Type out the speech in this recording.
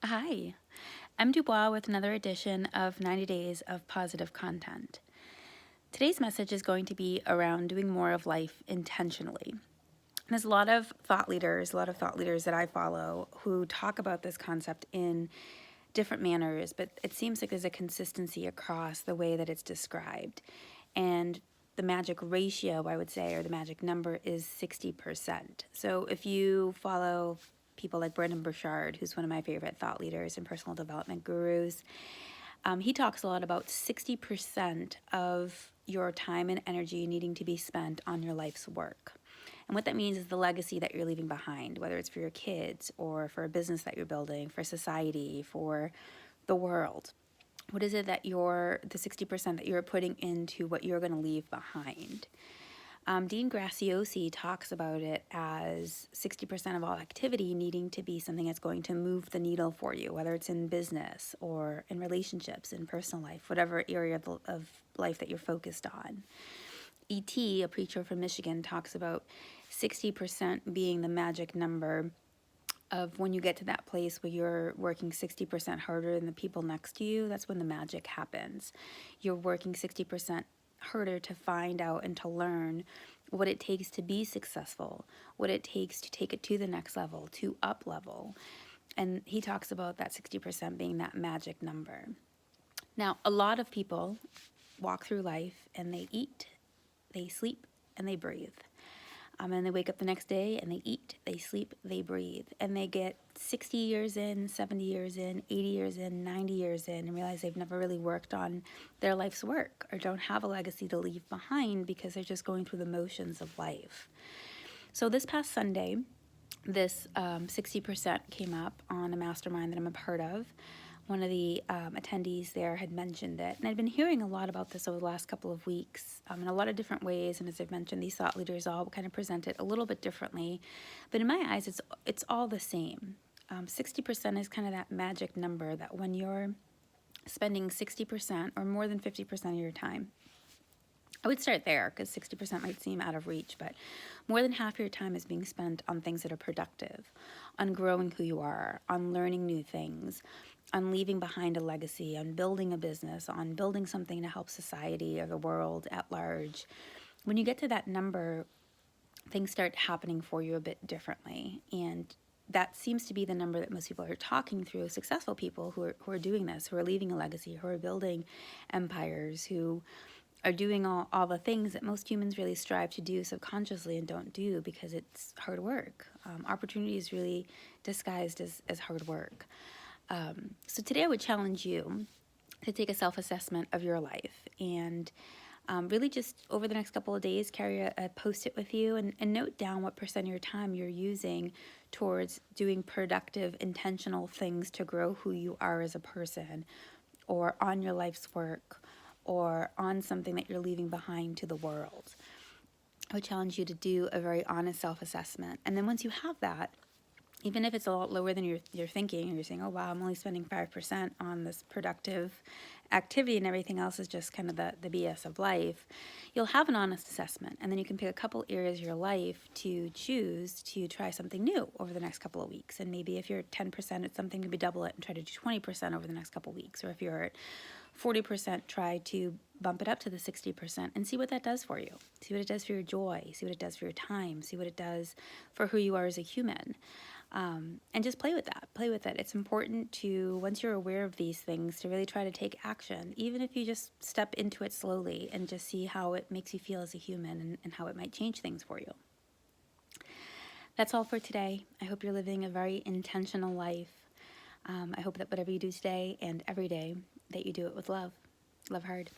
Hi, I'm Dubois with another edition of 90 Days of Positive Content. Today's message is going to be around doing more of life intentionally. There's a lot of thought leaders that I follow who talk about this concept in different manners, but it seems like there's a consistency across the way that it's described. And the magic ratio, I would say, or the magic number is 60%. So if you follow people like Brendon Burchard, who's one of my favorite thought leaders and personal development gurus, he talks a lot about 60% of your time and energy needing to be spent on your life's work. And what that means is the legacy that you're leaving behind, whether it's for your kids or for a business that you're building, for society, for the world. What is it that the 60% that you're putting into what you're going to leave behind? Dean Graziosi talks about it as 60% of all activity needing to be something that's going to move the needle for you, whether it's in business or in relationships, in personal life, whatever area of life that you're focused on. E.T., a preacher from Michigan, talks about 60% being the magic number of when you get to that place where you're working 60% harder than the people next to you. That's when the magic happens. You're working 60% harder to find out and to learn what it takes to be successful, what it takes to take it to the next level, to up level. And he talks about that 60% being that magic number. Now, a lot of people walk through life and they eat, they sleep, and they breathe. And they wake up the next day and they eat, they sleep, they breathe. And they get 60 years in, 70 years in, 80 years in, 90 years in, and realize they've never really worked on their life's work or don't have a legacy to leave behind because they're just going through the motions of life. So this past Sunday, this 60% came up on a mastermind that I'm a part of. One of the attendees there had mentioned it, and I'd been hearing a lot about this over the last couple of weeks in a lot of different ways. And as I've mentioned, these thought leaders all kind of present it a little bit differently, but in my eyes, it's all the same. 60% is kind of that magic number that when you're spending 60% or more than 50% of your time, I would start there because 60% might seem out of reach, but more than half your time is being spent on things that are productive, on growing who you are, on learning new things, on leaving behind a legacy, on building a business, on building something to help society or the world at large. When you get to that number, things start happening for you a bit differently. And that seems to be the number that most people are talking through, successful people who are doing this, who are leaving a legacy, who are building empires, who are doing all the things that most humans really strive to do subconsciously and don't do because it's hard work. Opportunity is really disguised as hard work. So today I would challenge you to take a self-assessment of your life and really just over the next couple of days carry a post-it with you and note down what percent of your time you're using towards doing productive, intentional things to grow who you are as a person, or on your life's work, or on something that you're leaving behind to the world. I would challenge you to do a very honest self-assessment. And then once you have that, even if it's a lot lower than you're thinking, and you're saying, oh, wow, I'm only spending 5% on this productive activity and everything else is just kind of the BS of life, you'll have an honest assessment. And then you can pick a couple areas of your life to choose to try something new over the next couple of weeks. And maybe if you're at 10% at something, maybe double it and try to do 20% over the next couple of weeks. Or if you're at 40%, try to bump it up to the 60% and see what that does for you. See what it does for your joy. See what it does for your time. See what it does for who you are as a human. And just play with that. Play with it. It's important to, once you're aware of these things, to really try to take action, even if you just step into it slowly and just see how it makes you feel as a human and how it might change things for you. That's all for today. I hope you're living a very intentional life. I hope that whatever you do today and every day, that you do it with love. Love hard.